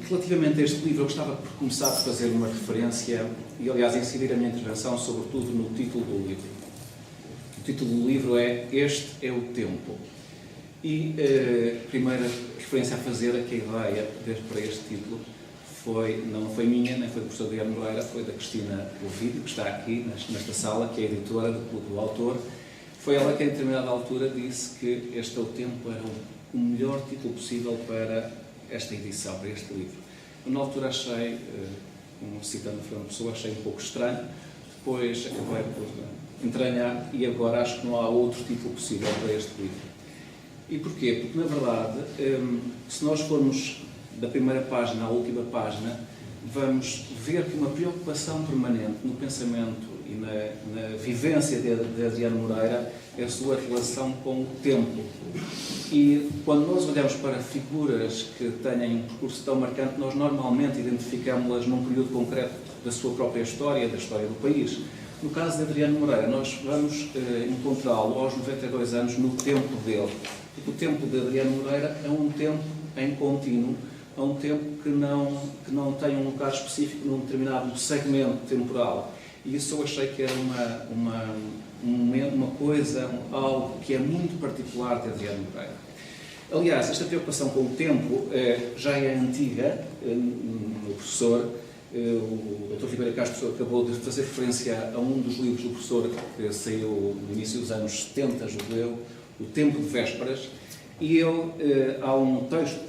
Relativamente a este livro, eu gostava por começar por fazer uma referência e, aliás, incidir a minha intervenção sobretudo no título do livro. O título do livro é Este é o Tempo. E a primeira referência a fazer é que a ideia para este título não foi minha, nem foi do professor Adriano Moreira, foi da Cristina Ovidio, que está aqui nesta sala, que é a editora do autor. Foi ela que, em determinada altura, disse que Este é o Tempo era o melhor título possível para esta edição, para este livro. Eu, na altura, achei, citando a Fernando Pessoa, achei um pouco estranho, depois acabei por entranhar e agora acho que não há outro título possível para este livro. E porquê? Porque, na verdade, se nós formos da primeira página à última página, vamos ver que uma preocupação permanente no pensamento e na vivência de Adriano Moreira é a sua relação com o tempo. E quando nós olhamos para figuras que têm um percurso tão marcante, nós normalmente identificamos-las num período concreto da sua própria história, da história do país. No caso de Adriano Moreira, nós vamos encontrá-lo aos 92 anos no tempo dele. Porque o tempo de Adriano Moreira é um tempo em contínuo, é um tempo que não tem um lugar específico num determinado segmento temporal. E isso eu achei que era uma coisa, algo que é muito particular de Adriano Moreira. Aliás, esta preocupação com o tempo já é antiga. O professor, o Dr. Ribeiro Castro, acabou de fazer referência a um dos livros do professor que saiu no início dos anos 70, julgo eu, O Tempo de Vésperas, e ele, há um texto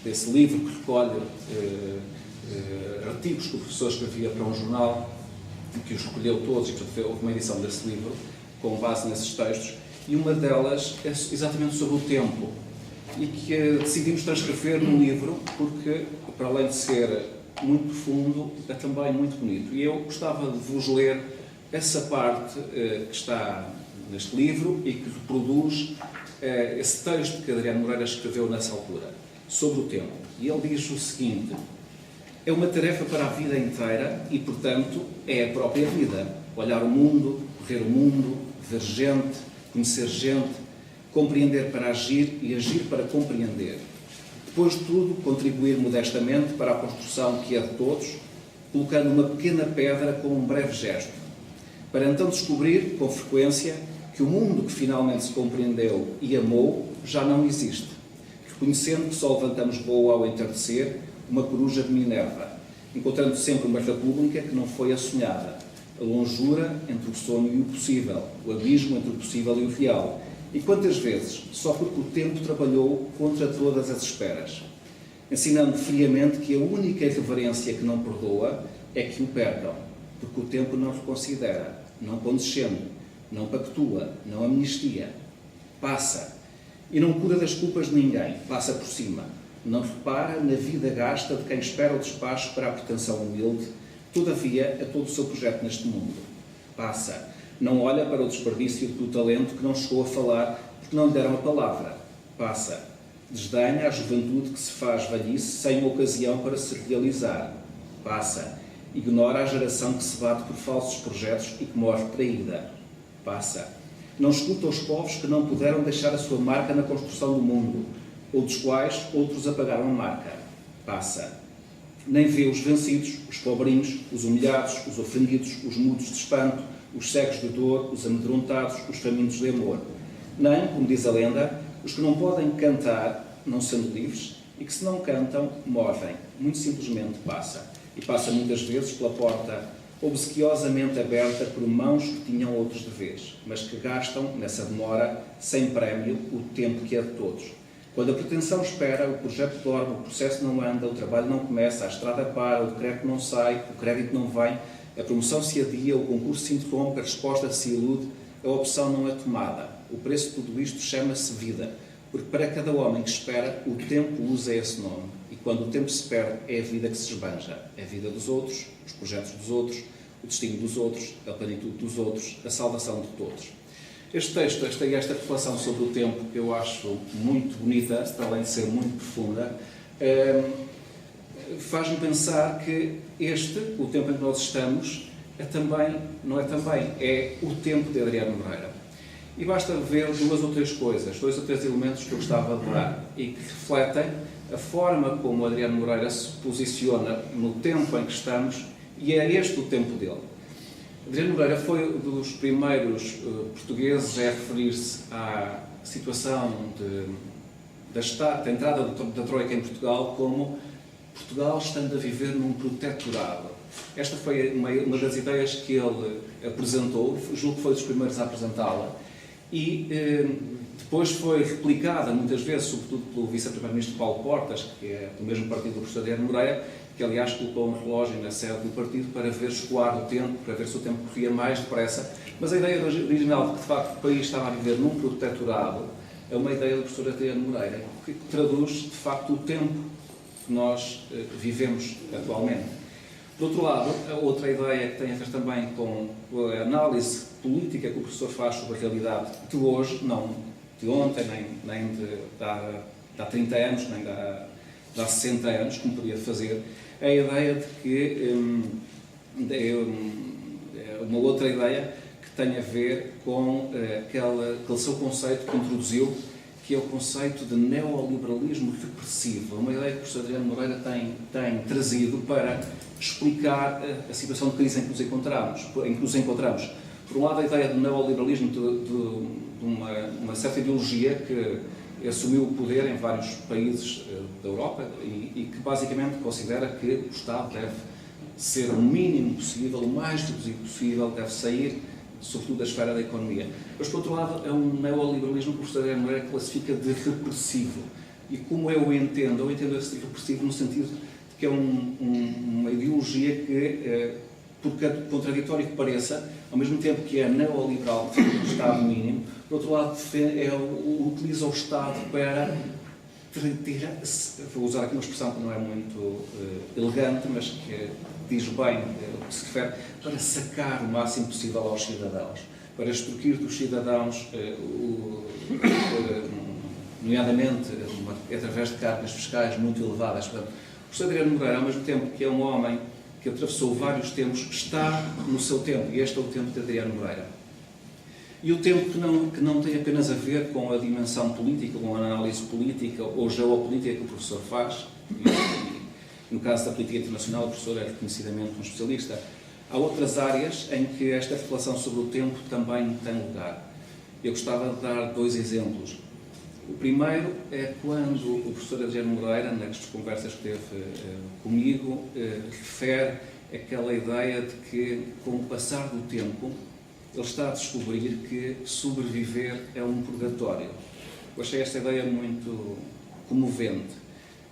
desse livro que recolhe artigos que o professor escrevia para um jornal, que os recolheu todos, e portanto houve uma edição desse livro com base nesses textos, e uma delas é exatamente sobre o tempo, e que decidimos transcrever no livro porque, para além de ser muito profundo, é também muito bonito. E eu gostava de vos ler essa parte que está neste livro e que reproduz esse texto que Adriano Moreira escreveu nessa altura, sobre o tempo. E ele diz o seguinte: é uma tarefa para a vida inteira e, portanto, é a própria vida. Olhar o mundo, correr o mundo, ver gente, conhecer gente, compreender para agir e agir para compreender. Depois de tudo, contribuir modestamente para a construção que é de todos, colocando uma pequena pedra com um breve gesto, para então descobrir, com frequência, que o mundo que finalmente se compreendeu e amou já não existe, reconhecendo que só levantamos voo ao entardecer, uma coruja de Minerva, encontrando sempre uma república que não foi a sonhada, a longura entre o sonho e o possível, o abismo entre o possível e o real. E quantas vezes, só porque o tempo trabalhou contra todas as esperas, ensinando friamente que a única irreverência que não perdoa é que o perdam, porque o tempo não reconsidera, não condescende, não pactua, não amnistia. Passa, e não cura das culpas de ninguém, passa por cima. Não repara na vida gasta de quem espera o despacho para a pretensão humilde, todavia, a todo o seu projeto neste mundo. Passa. Não olha para o desperdício do talento que não chegou a falar porque não lhe deram a palavra. Passa. Desdenha a juventude que se faz velhice sem uma ocasião para se realizar. Passa. Ignora a geração que se bate por falsos projetos e que morre traída. Passa. Não escuta os povos que não puderam deixar a sua marca na construção do mundo, ou dos quais outros apagaram a marca. Passa. Nem vê os vencidos, os pobrinhos, os humilhados, os ofendidos, os mudos de espanto, os cegos de dor, os amedrontados, os famintos de amor. Nem, como diz a lenda, os que não podem cantar, não sendo livres, e que se não cantam, morrem. Muito simplesmente passa. E passa muitas vezes pela porta obsequiosamente aberta por mãos que tinham outros deveres, mas que gastam, nessa demora, sem prémio, o tempo que é de todos. Quando a pretensão espera, o projeto dorme, o processo não anda, o trabalho não começa, a estrada para, o decreto não sai, o crédito não vem, a promoção se adia, o concurso se interrompe, a resposta se ilude, a opção não é tomada. O preço de tudo isto chama-se vida, porque para cada homem que espera, o tempo usa esse nome. E quando o tempo se perde, é a vida que se esbanja. É a vida dos outros, os projetos dos outros, o destino dos outros, a plenitude dos outros, a salvação de todos. Este texto, esta reflexão sobre o tempo, que eu acho muito bonita, para além de ser muito profunda, faz-me pensar que o tempo em que nós estamos, é o tempo de Adriano Moreira. E basta ver dois ou três elementos que eu gostava de dar e que refletem a forma como o Adriano Moreira se posiciona no tempo em que estamos, e é este o tempo dele. Adriano Moreira foi um dos primeiros portugueses a referir-se à situação da entrada da Troika em Portugal como Portugal estando a viver num protetorado. Esta foi uma das ideias que ele apresentou, julgo que foi dos primeiros a apresentá-la, e depois foi replicada muitas vezes, sobretudo pelo vice-primeiro-ministro Paulo Portas, que é do mesmo partido do professor Adriano Moreira, que aliás colocou um relógio na sede do partido para ver escoar o tempo, para ver se o tempo corria mais depressa. Mas a ideia original de que de facto o país estava a viver num protetorado é uma ideia do professor Adriano Moreira, que traduz de facto o tempo que nós vivemos atualmente. Por outro lado, a outra ideia que tem a ver também com a análise política que o professor faz sobre a realidade de hoje, não de ontem, nem de há 30 anos, nem de há 60 anos, como podia fazer, é a ideia de que é uma outra ideia que tem a ver com aquele seu conceito que introduziu, que é o conceito de neoliberalismo repressivo. É uma ideia que o professor Adriano Moreira tem trazido para explicar a situação de crise em que nos encontramos. Por um lado, a ideia do neoliberalismo, de uma certa ideologia que assumiu o poder em vários países da Europa e que basicamente considera que o Estado deve ser o mínimo possível, o mais reduzido possível, deve sair, sobretudo, da esfera da economia. Mas, por outro lado, é um neoliberalismo que o professor Adriano Moreira classifica de repressivo. E como eu entendo esse repressivo no sentido de que é uma ideologia que, por contraditório que pareça, ao mesmo tempo que é neoliberal, defende o Estado mínimo, por outro lado, utiliza o Estado para vou usar aqui uma expressão que não é muito elegante, mas que diz bem o que se refere, para sacar o máximo possível aos cidadãos, para extorquir dos cidadãos, nomeadamente através de cargas fiscais muito elevadas. Portanto, o professor Adriano Moreira, ao mesmo tempo que é um homem que atravessou vários tempos, está no seu tempo, e este é o tempo de Adriano Moreira. E o tempo que não tem apenas a ver com a dimensão política, com a análise política ou geopolítica que o professor faz, e no caso da política internacional o professor é reconhecidamente um especialista. Há outras áreas em que esta reflexão sobre o tempo também tem lugar. Eu gostava de dar 2 exemplos. O primeiro é quando o professor Adriano Moreira, nas conversas que teve comigo, refere aquela ideia de que, com o passar do tempo, ele está a descobrir que sobreviver é um purgatório. Eu achei esta ideia muito comovente.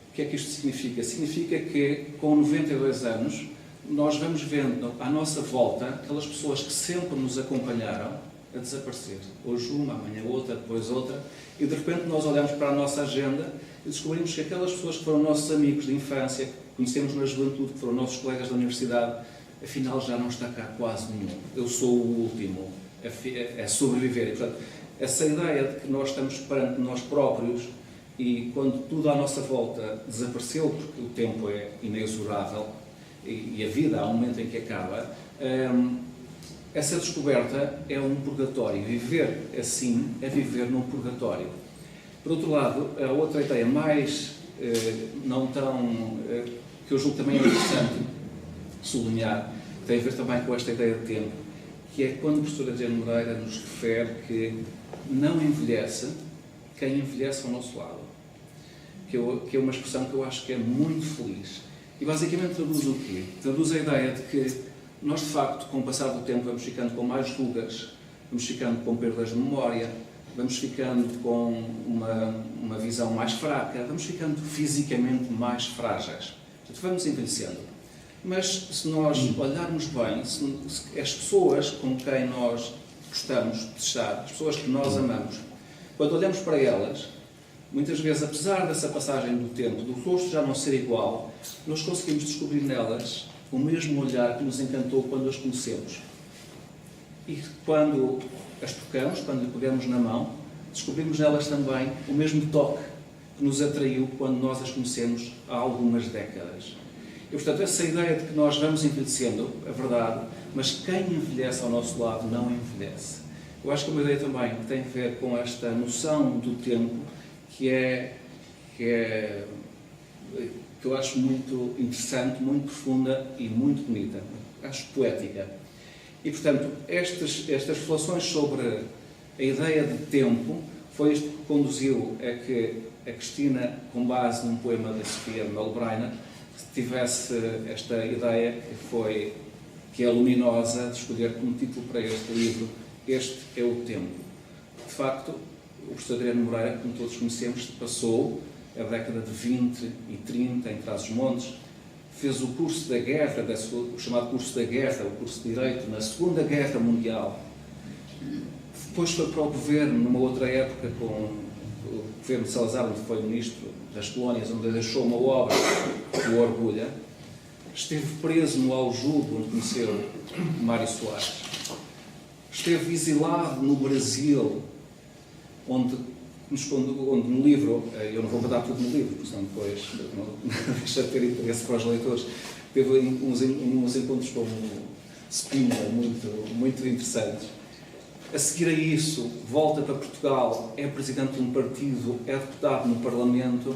O que é que isto significa? Significa que, com 92 anos, nós vamos vendo à nossa volta aquelas pessoas que sempre nos acompanharam a desaparecer. Hoje uma, amanhã outra, depois outra, e de repente nós olhamos para a nossa agenda e descobrimos que aquelas pessoas que foram nossos amigos de infância, que conhecemos na juventude, que foram nossos colegas da universidade, afinal já não está cá quase nenhum. Eu sou o último. É sobreviver. E, portanto, essa ideia de que nós estamos perante nós próprios e quando tudo à nossa volta desapareceu, porque o tempo é inexorável e a vida há um momento em que acaba, essa descoberta é um purgatório. Viver assim é viver num purgatório. Por outro lado, a outra ideia mais não tão... que eu julgo também é interessante sublinhar, tem a ver também com esta ideia de tempo, que é quando o professor Adriano Moreira nos refere que não envelhece quem envelhece ao nosso lado. Que é uma expressão que eu acho que é muito feliz. E basicamente traduz o quê? Traduz a ideia de que nós, de facto, com o passar do tempo, vamos ficando com mais rugas, vamos ficando com perdas de memória, vamos ficando com uma visão mais fraca, vamos ficando fisicamente mais frágeis. Portanto, vamos envelhecendo. Mas se nós olharmos bem, se as pessoas com quem nós gostamos de estar, as pessoas que nós amamos, quando olhamos para elas, muitas vezes, apesar dessa passagem do tempo, do rosto já não ser igual, nós conseguimos descobrir nelas o mesmo olhar que nos encantou quando as conhecemos. E quando as tocamos, quando lhe pegamos na mão, descobrimos nelas também o mesmo toque que nos atraiu quando nós as conhecemos há algumas décadas. E, portanto, essa ideia de que nós vamos envelhecendo, é verdade, mas quem envelhece ao nosso lado não envelhece. Eu acho que é uma ideia também que tem a ver com esta noção do tempo, que é que eu acho muito interessante, muito profunda e muito bonita. Acho poética. E, portanto, estas reflexões sobre a ideia de tempo foi isto que conduziu a que a Cristina, com base num poema da Sofia Melbrenner, tivesse esta ideia que é luminosa, de escolher como título para este livro Este é o Tempo. De facto, o professor Adriano Moreira, como todos conhecemos, passou a década de 20 e 30 em Trás-os-Montes, fez o curso da guerra, o chamado curso da guerra, o curso de Direito, na Segunda Guerra Mundial. Depois foi para o governo, numa outra época, com o governo de Salazar, onde foi ministro das colónias, onde deixou uma obra que o orgulha. Esteve preso no Aljube, onde conheceu Mário Soares. Esteve exilado no Brasil, onde no livro, eu não vou botar tudo no livro, porque senão depois não deixa de ter interesse para os leitores, teve uns encontros com Spínola muito interessantes. A seguir a isso, volta para Portugal, é presidente de um partido, é deputado no Parlamento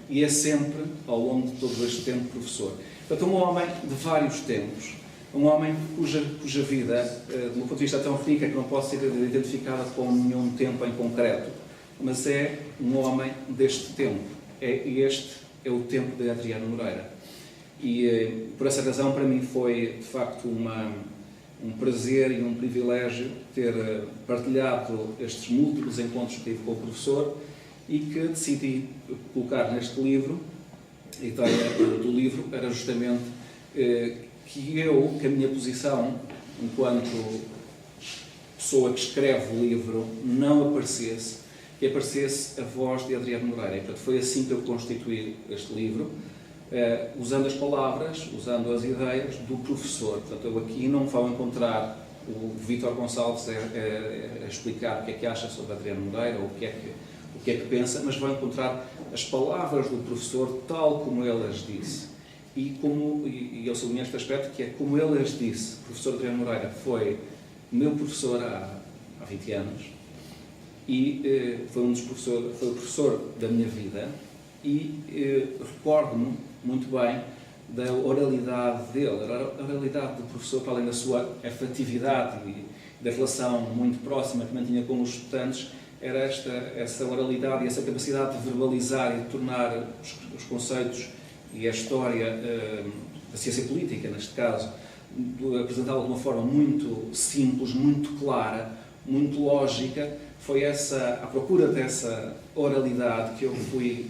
e é sempre, ao longo de todo este tempo, professor. Portanto, um homem de vários tempos, um homem cuja vida, de um ponto de vista tão rica que não pode ser identificada com nenhum tempo em concreto, mas é um homem deste tempo. Este é o tempo de Adriano Moreira. E, por essa razão, para mim foi, de facto, um prazer e um privilégio ter partilhado estes múltiplos encontros que tive com o professor e que decidi colocar neste livro. A ideia do livro era justamente que a minha posição, enquanto pessoa que escreve o livro, não aparecesse, que aparecesse a voz de Adriano Moreira. E, portanto, foi assim que eu constituí este livro, usando as palavras, usando as ideias do professor. Portanto, eu aqui não vou encontrar o Vítor Gonçalves a explicar o que é que acha sobre Adriano Moreira, ou o que é que pensa, mas vou encontrar as palavras do professor tal como ele as disse. E eu sublinho este aspecto, que é como ele as disse. O professor Adriano Moreira foi meu professor há 20 anos, e foi o professor da minha vida, e recordo-me muito bem da oralidade dele. A oralidade do professor, para além da sua afetividade e da relação muito próxima que mantinha com os estudantes, era essa oralidade e essa capacidade de verbalizar e de tornar os conceitos e a história da ciência política, neste caso, apresentá-la de uma forma muito simples, muito clara, muito lógica. Foi à procura dessa oralidade que eu fui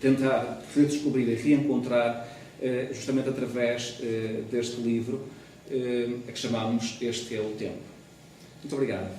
tentar redescobrir e reencontrar justamente através deste livro a que chamamos Este é o Tempo. Muito obrigado.